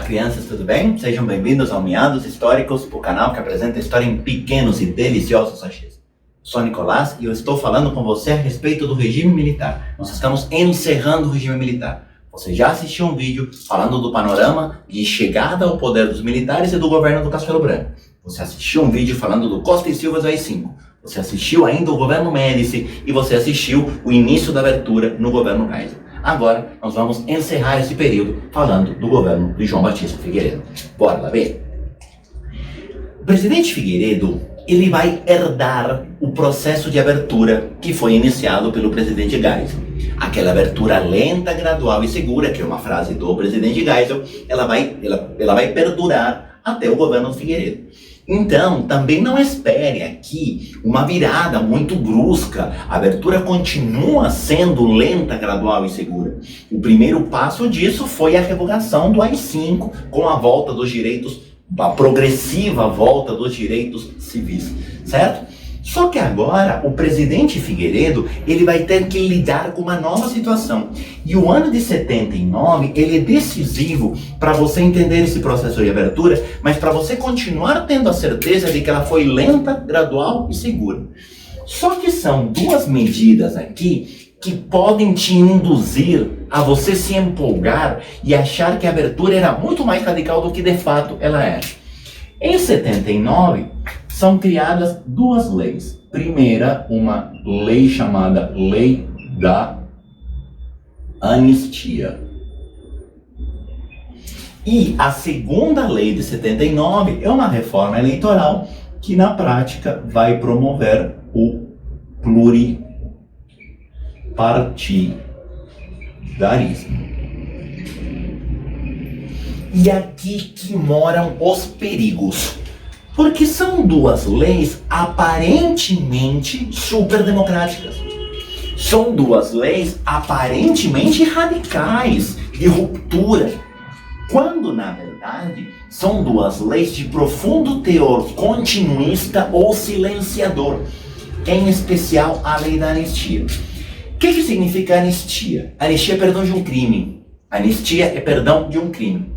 crianças, tudo bem? Sejam bem-vindos ao Meados Históricos, o canal que apresenta história em pequenos e deliciosos sachês. Sou Nicolás e eu estou falando com você a respeito do regime militar. Nós estamos encerrando o regime militar. Você já assistiu um vídeo falando do panorama de chegada ao poder dos militares e do governo do Castelo Branco. Você assistiu um vídeo falando do Costa e Silva do AI-5. Você assistiu ainda o governo Médici e você assistiu o início da abertura no governo Geisel. Agora, nós vamos encerrar esse período falando do governo de João Batista Figueiredo. Bora lá ver? O presidente Figueiredo, ele vai herdar o processo de abertura que foi iniciado pelo presidente Geisel. Aquela abertura lenta, gradual e segura, que é uma frase do presidente Geisel, ela vai perdurar até o governo Figueiredo. Então, também não espere aqui uma virada muito brusca. A abertura continua sendo lenta, gradual e segura. O primeiro passo disso foi a revogação do AI-5, com a volta dos direitos, a progressiva volta dos direitos civis, certo? Só que agora o presidente Figueiredo, ele vai ter que lidar com uma nova situação. E o ano de 79, ele é decisivo para você entender esse processo de abertura, mas para você continuar tendo a certeza de que ela foi lenta, gradual e segura. Só que são duas medidas aqui que podem te induzir a você se empolgar e achar que a abertura era muito mais radical do que de fato ela era. Em 79, são criadas duas leis. Primeira, uma lei chamada Lei da Anistia. E a segunda lei de 79 é uma reforma eleitoral que na prática vai promover o pluripartidarismo. E aqui que moram os perigos. Porque são duas leis aparentemente super democráticas. São duas leis aparentemente radicais, de ruptura. Quando, na verdade, são duas leis de profundo teor continuista ou silenciador. Em especial, a lei da anistia. O que significa anistia? Anistia é perdão de um crime. Anistia é perdão de um crime.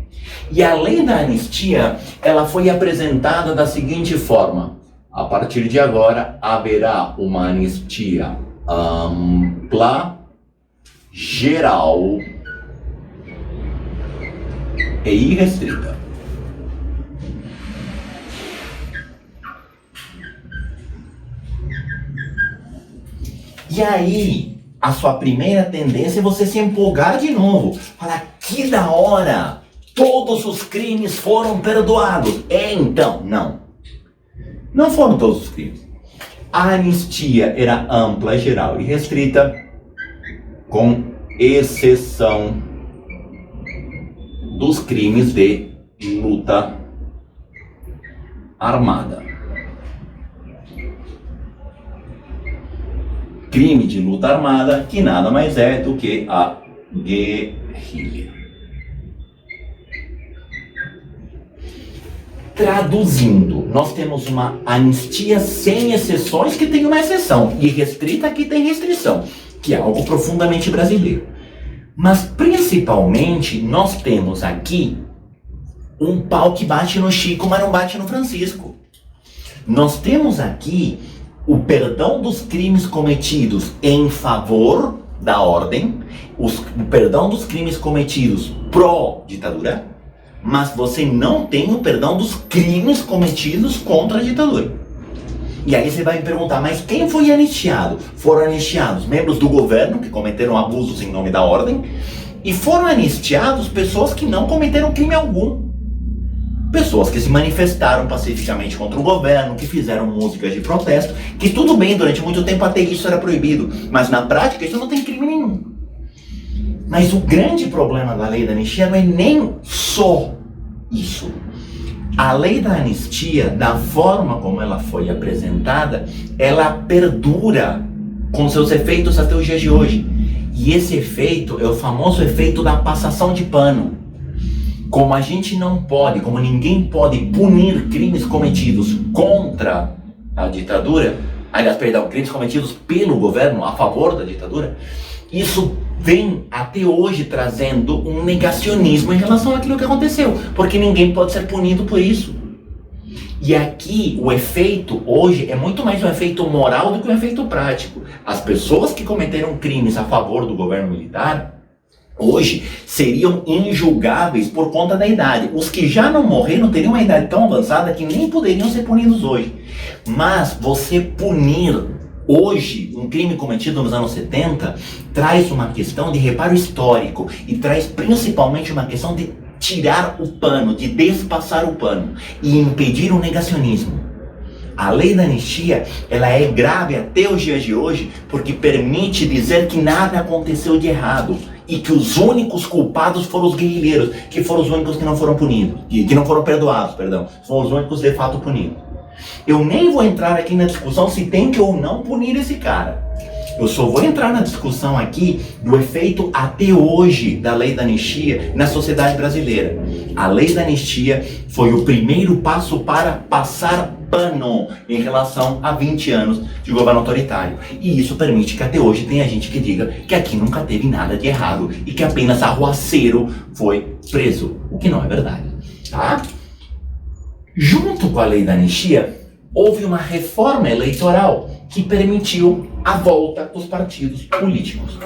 E a lei da anistia, ela foi apresentada da seguinte forma: a partir de agora haverá uma anistia ampla, geral e irrestrita. E aí, a sua primeira tendência é você se empolgar de novo. Falar, que da hora! Todos os crimes foram perdoados. Então, não. Não foram todos os crimes. A anistia era ampla, geral e restrita, com exceção dos crimes de luta armada. Crime de luta armada, que nada mais é do que a guerrilha. Traduzindo, nós temos uma anistia sem exceções que tem uma exceção, e restrita que tem restrição, que é algo profundamente brasileiro. Mas principalmente nós temos aqui um pau que bate no Chico, mas não bate no Francisco. Nós temos aqui o perdão dos crimes cometidos em favor da ordem, o perdão dos crimes cometidos pró-ditadura, mas você não tem o perdão dos crimes cometidos contra a ditadura. E aí você vai me perguntar, mas quem foi anistiado? Foram anistiados membros do governo que cometeram abusos em nome da ordem, e foram anistiados pessoas que não cometeram crime algum. Pessoas que se manifestaram pacificamente contra o governo, que fizeram músicas de protesto, que tudo bem, durante muito tempo até isso era proibido, mas na prática isso não tem crime nenhum. Mas o grande problema da lei da anistia não é nem só isso. A lei da anistia, da forma como ela foi apresentada, ela perdura com seus efeitos até os dias de hoje. E esse efeito é o famoso efeito da passação de pano. Como a gente não pode, como ninguém pode punir crimes cometidos contra a ditadura, crimes cometidos pelo governo a favor da ditadura, Isso vem até hoje trazendo um negacionismo em relação àquilo que aconteceu, porque ninguém pode ser punido por isso. E aqui o efeito hoje é muito mais um efeito moral do que um efeito prático. As pessoas que cometeram crimes a favor do governo militar hoje seriam injulgáveis por conta da idade. Os que já não morreram teriam uma idade tão avançada que nem poderiam ser punidos hoje. Mas você punir hoje um crime cometido nos anos 70 traz uma questão de reparo histórico e traz principalmente uma questão de tirar o pano, de despassar o pano e impedir o negacionismo. A lei da anistia, ela é grave até os dias de hoje porque permite dizer que nada aconteceu de errado e que os únicos culpados foram os guerrilheiros, que foram os únicos que não foram punidos, que não foram perdoados, perdão, foram os únicos de fato punidos. Eu nem vou entrar aqui na discussão se tem que ou não punir esse cara. Eu só vou entrar na discussão aqui do efeito até hoje da lei da anistia na sociedade brasileira. A lei da anistia foi o primeiro passo para passar pano em relação a 20 anos de governo autoritário. E isso permite que até hoje tenha gente que diga que aqui nunca teve nada de errado e que apenas arruaceiro foi preso, o que não é verdade, tá? Junto com a lei da anistia, houve uma reforma eleitoral que permitiu a volta dos partidos políticos.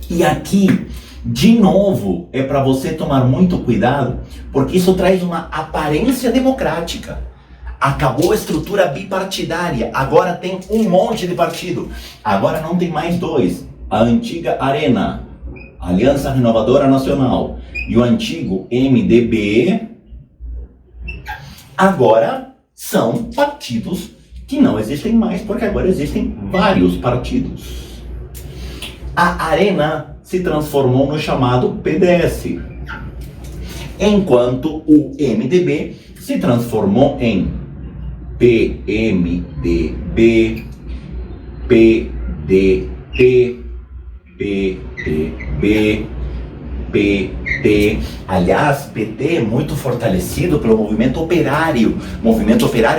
E aqui, de novo, é para você tomar muito cuidado, porque isso traz uma aparência democrática. Acabou a estrutura bipartidária, agora tem um monte de partido. Agora não tem mais dois. A antiga Arena, Aliança Renovadora Nacional, e o antigo MDB, agora são partidos que não existem mais, porque agora existem vários partidos. A Arena se transformou no chamado PDS, enquanto o MDB se transformou em PMDB, PDT, PDB, PT. Aliás, PT é muito fortalecido pelo movimento operário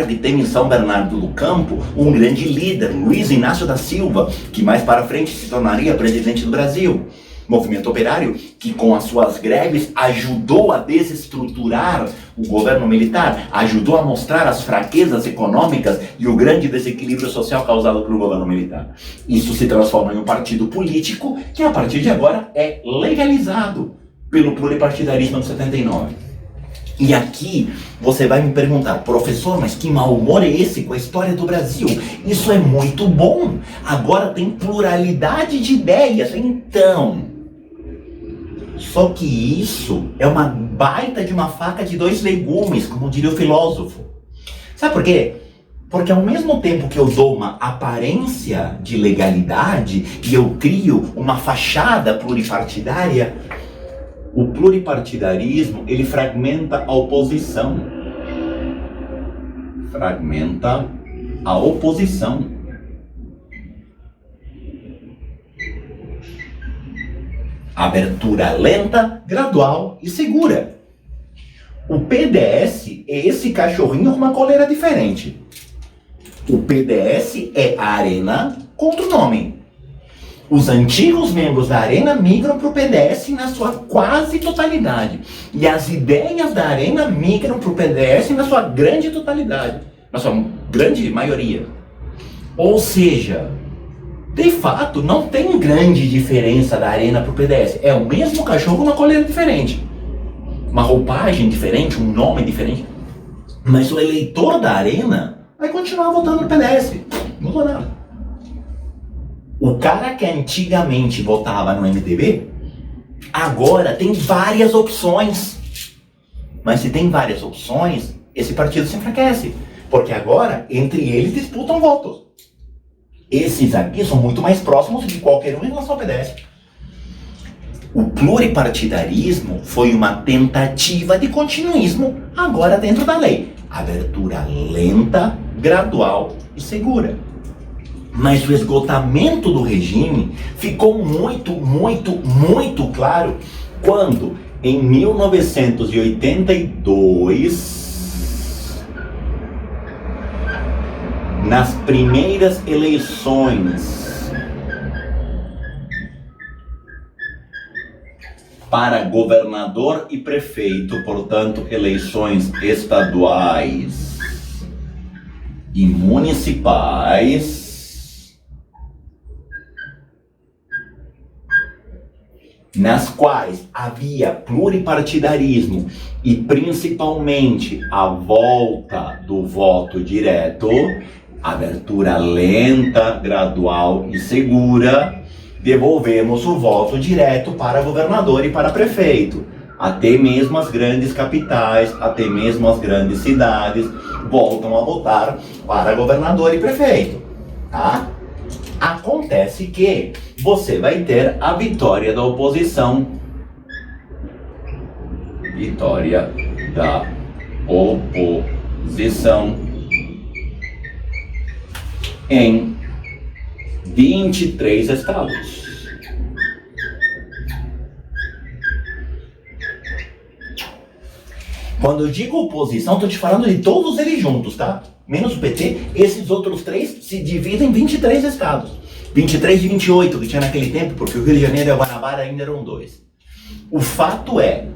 que tem em São Bernardo do Campo um grande líder, Luiz Inácio da Silva, que mais para frente se tornaria presidente do Brasil. Movimento operário que com as suas greves ajudou a desestruturar o governo militar, ajudou a mostrar as fraquezas econômicas e o grande desequilíbrio social causado pelo governo militar. Isso se transforma em um partido político que a partir de agora é legalizado pelo pluripartidarismo de 79. E aqui você vai me perguntar, professor, mas que mau humor é esse com a história do Brasil? Isso é muito bom, agora tem pluralidade de ideias, então... Só que isso é uma baita de uma faca de dois legumes, como diria o filósofo. Sabe por quê? Porque ao mesmo tempo que eu dou uma aparência de legalidade e eu crio uma fachada pluripartidária, o pluripartidarismo, ele fragmenta a oposição. Fragmenta a oposição. Abertura lenta, gradual e segura. O PDS é esse cachorrinho com uma coleira diferente. O PDS é a Arena com outro nome. Os antigos membros da Arena migram para o PDS na sua quase totalidade. E as ideias da Arena migram para o PDS na sua grande totalidade. Na sua grande maioria. Ou seja... De fato, não tem grande diferença da Arena para o PDS. É o mesmo cachorro com uma coleira diferente. Uma roupagem diferente, um nome diferente. Mas o eleitor da Arena vai continuar votando no PDS. Não mudou nada. O cara que antigamente votava no MDB, agora tem várias opções. Mas se tem várias opções, esse partido se enfraquece. Porque agora, entre eles, disputam votos. Esses aqui são muito mais próximos de qualquer um em relação ao PDS. O pluripartidarismo foi uma tentativa de continuismo agora dentro da lei. Abertura lenta, gradual e segura. Mas o esgotamento do regime ficou muito claro quando, em 1982, nas primeiras eleições para governador e prefeito, portanto, eleições estaduais e municipais, nas quais havia pluripartidarismo e principalmente a volta do voto direto, abertura lenta, gradual e segura, devolvemos o voto direto para governador e para prefeito. Até mesmo as grandes capitais, até mesmo as grandes cidades voltam a votar para governador e prefeito, tá? Acontece que você vai ter a vitória da oposição. Vitória da oposição em 23 estados. Quando eu digo oposição, estou te falando de todos eles juntos, tá? Menos o PT, esses outros três se dividem em 23 estados. 23 de 28 que tinha naquele tempo, porque o Rio de Janeiro e a Guanabara ainda eram dois. O fato é,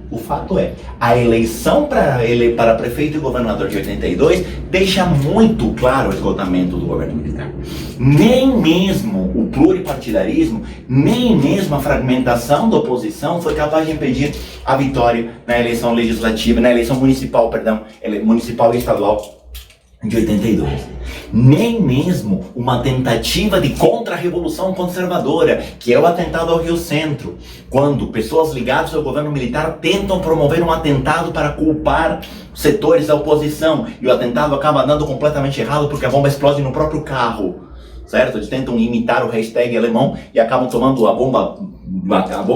a eleição para prefeito e governador de 82 deixa muito claro o esgotamento do governo militar. Nem mesmo o pluripartidarismo, nem mesmo a fragmentação da oposição foi capaz de impedir a vitória na eleição legislativa, na eleição municipal, municipal e estadual de 82. Nem mesmo uma tentativa de contra-revolução conservadora, que é o atentado ao Rio Centro, quando pessoas ligadas ao governo militar tentam promover um atentado para culpar setores da oposição, e o atentado acaba dando completamente errado porque a bomba explode no próprio carro, certo? Eles tentam imitar o hashtag alemão e acabam tomando a bomba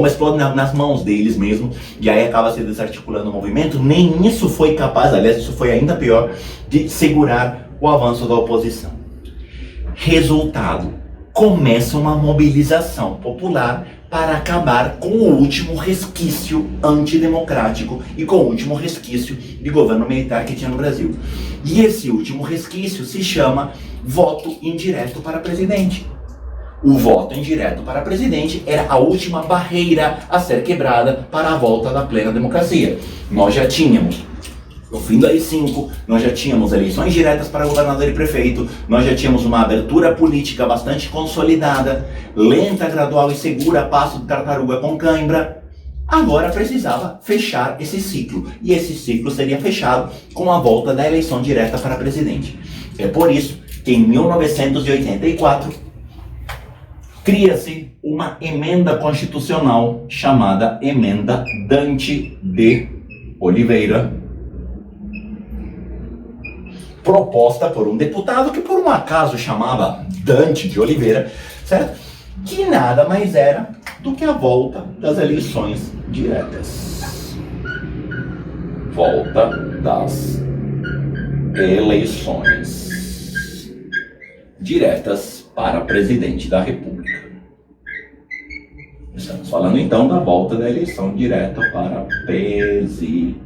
explode nas mãos deles mesmo, e aí acaba se desarticulando o movimento. Nem isso foi capaz, aliás, isso foi ainda pior, de segurar o avanço da oposição. Resultado, começa uma mobilização popular para acabar com o último resquício antidemocrático e com o último resquício de governo militar que tinha no Brasil. E esse último resquício se chama voto indireto para presidente. O voto indireto para presidente era a última barreira a ser quebrada para a volta da plena democracia. Nós já tínhamos, no fim do AI-5, nós já tínhamos eleições diretas para governador e prefeito, nós já tínhamos uma abertura política bastante consolidada, lenta, gradual e segura, a passo de tartaruga com cãibra. Agora precisava fechar esse ciclo, e esse ciclo seria fechado com a volta da eleição direta para presidente. É por isso que em 1984, cria-se uma emenda constitucional chamada Emenda Dante de Oliveira, proposta por um deputado que por um acaso chamava Dante de Oliveira, certo? Que nada mais era do que a volta das eleições diretas. Volta das eleições diretas para presidente da República. Estamos falando então da volta da eleição direta para presidente.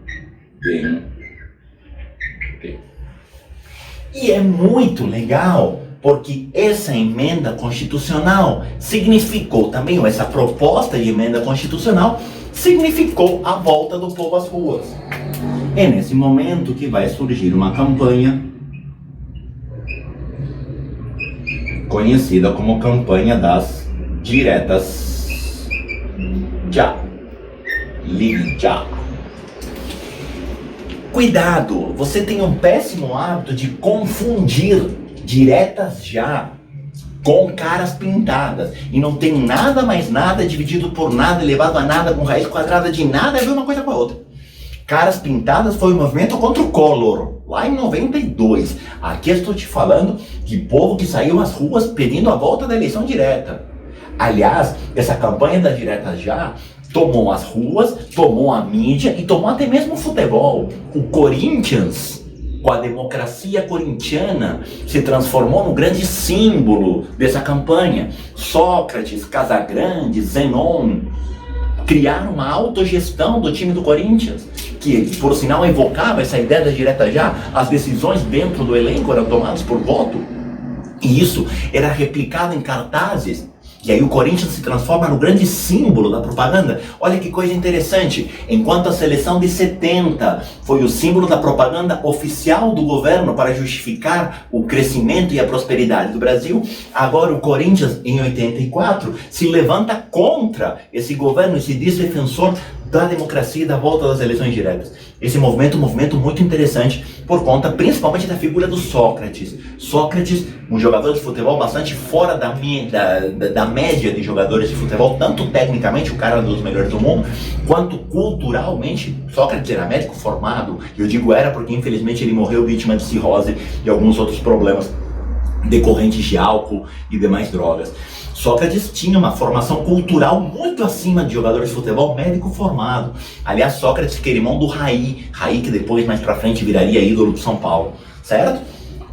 E é muito legal, porque essa emenda constitucional significou também, ou essa proposta de emenda constitucional significou a volta do povo às ruas. É nesse momento que vai surgir uma campanha conhecida como campanha das diretas já. Ligue já. Cuidado, você tem um péssimo hábito de confundir diretas já com caras pintadas. E não tem nada mais nada dividido por nada, elevado a nada, com raiz quadrada de nada, é ver uma coisa com a outra. Caras pintadas foi o movimento contra o Collor, lá em 92. Aqui eu estou te falando de povo que saiu às ruas pedindo a volta da eleição direta. Aliás, essa campanha da direta já tomou as ruas, tomou a mídia e tomou até mesmo o futebol. O Corinthians, com a democracia corintiana, se transformou no grande símbolo dessa campanha. Sócrates, Casagrande, Zenon criaram uma autogestão do time do Corinthians, que por sinal evocava essa ideia da direta já. As decisões dentro do elenco eram tomadas por voto, e isso era replicado em cartazes E aí o Corinthians se transforma no grande símbolo da propaganda. Olha que coisa interessante. Enquanto a seleção de 70 foi o símbolo da propaganda oficial do governo para justificar o crescimento e a prosperidade do Brasil, agora o Corinthians, em 84, se levanta contra esse governo e se diz defensor da democracia e da volta das eleições diretas. Esse movimento é um movimento muito interessante por conta principalmente da figura do Sócrates. Sócrates, um jogador de futebol bastante fora da média de jogadores de futebol, tanto tecnicamente, o cara dos melhores do mundo, quanto culturalmente. Sócrates era médico formado, e eu digo era porque infelizmente ele morreu vítima de cirrose e alguns outros problemas decorrentes de álcool e demais drogas. Sócrates tinha uma formação cultural muito acima de jogadores de futebol, médico formado. Aliás, Sócrates que era irmão do Raí que depois, mais pra frente, viraria ídolo do São Paulo, certo?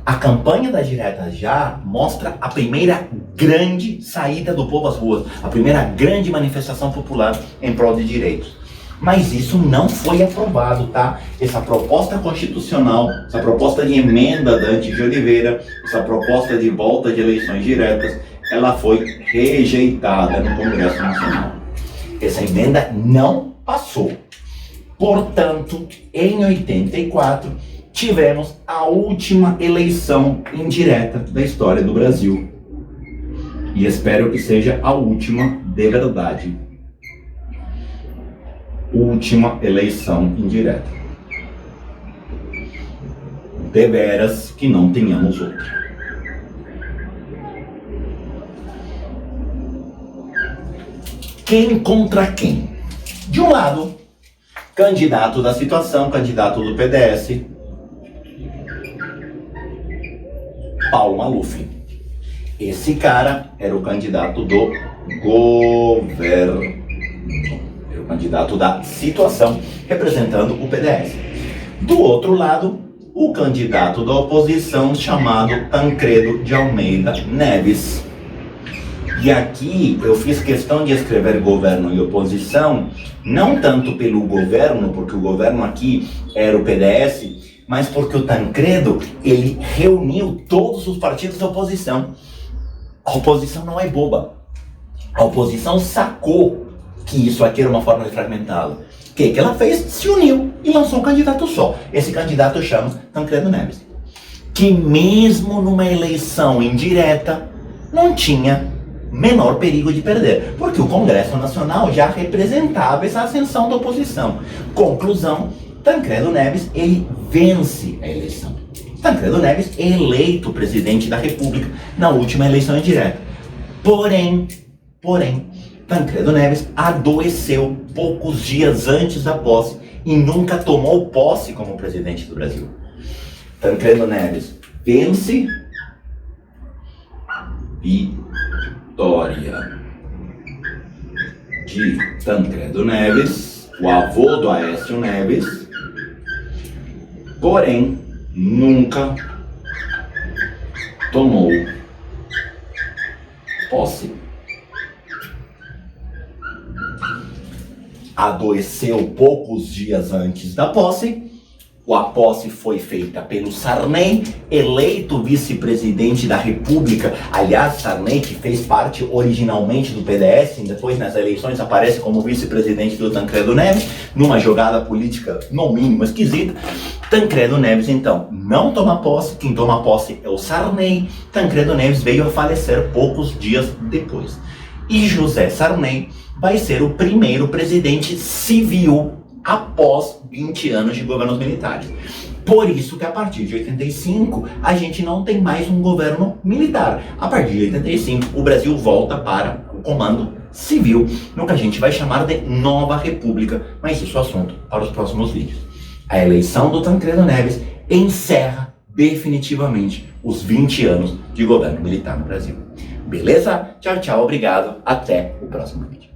A campanha das diretas já mostra a primeira grande saída do povo às ruas, a primeira grande manifestação popular em prol de direitos. Mas isso não foi aprovado, tá? Essa proposta constitucional, essa proposta de emenda da Dante de Oliveira, essa proposta de volta de eleições diretas, ela foi rejeitada no Congresso Nacional. Essa emenda não passou. Portanto, em 84, tivemos a última eleição indireta da história do Brasil. E espero que seja a última de verdade. Última eleição indireta. Deveras que não tenhamos outra. Quem contra quem? De um lado, candidato da situação, candidato do PDS, Paulo Maluf. Esse cara era o candidato do governo, era o candidato da situação, representando o PDS. Do outro lado, o candidato da oposição, chamado Tancredo de Almeida Neves. E aqui eu fiz questão de escrever governo e oposição, não tanto pelo governo, porque o governo aqui era o PDS, mas porque o Tancredo, ele reuniu todos os partidos da oposição. A oposição não é boba. A oposição sacou que isso aqui era uma forma de fragmentá-lo. O que ela fez? Se uniu e lançou um candidato só. Esse candidato chama Tancredo Neves. Que mesmo numa eleição indireta, não tinha menor perigo de perder, porque o Congresso Nacional já representava essa ascensão da oposição. Conclusão, Tancredo Neves, ele vence a eleição. Tancredo Neves é eleito presidente da República na última eleição indireta. Porém, Tancredo Neves adoeceu poucos dias antes da posse e nunca tomou posse como presidente do Brasil. Tancredo Neves vence vitória de Tancredo Neves, o avô do Aécio Neves, porém nunca tomou posse. Adoeceu poucos dias antes da posse. A posse foi feita pelo Sarney, eleito vice-presidente da República. Aliás, Sarney, que fez parte originalmente do PDS, e depois nas eleições aparece como vice-presidente do Tancredo Neves, numa jogada política, no mínimo, esquisita. Tancredo Neves, então, não toma posse. Quem toma posse é o Sarney. Tancredo Neves veio a falecer poucos dias depois. E José Sarney vai ser o primeiro presidente civil após 20 anos de governos militares. Por isso que a partir de 85 a gente não tem mais um governo militar. A partir de 85 o Brasil volta para o comando civil, no que a gente vai chamar de Nova República, mas isso é assunto para os próximos vídeos. A eleição do Tancredo Neves encerra definitivamente os 20 anos de governo militar no Brasil. Beleza? Tchau, tchau, obrigado, até o próximo vídeo.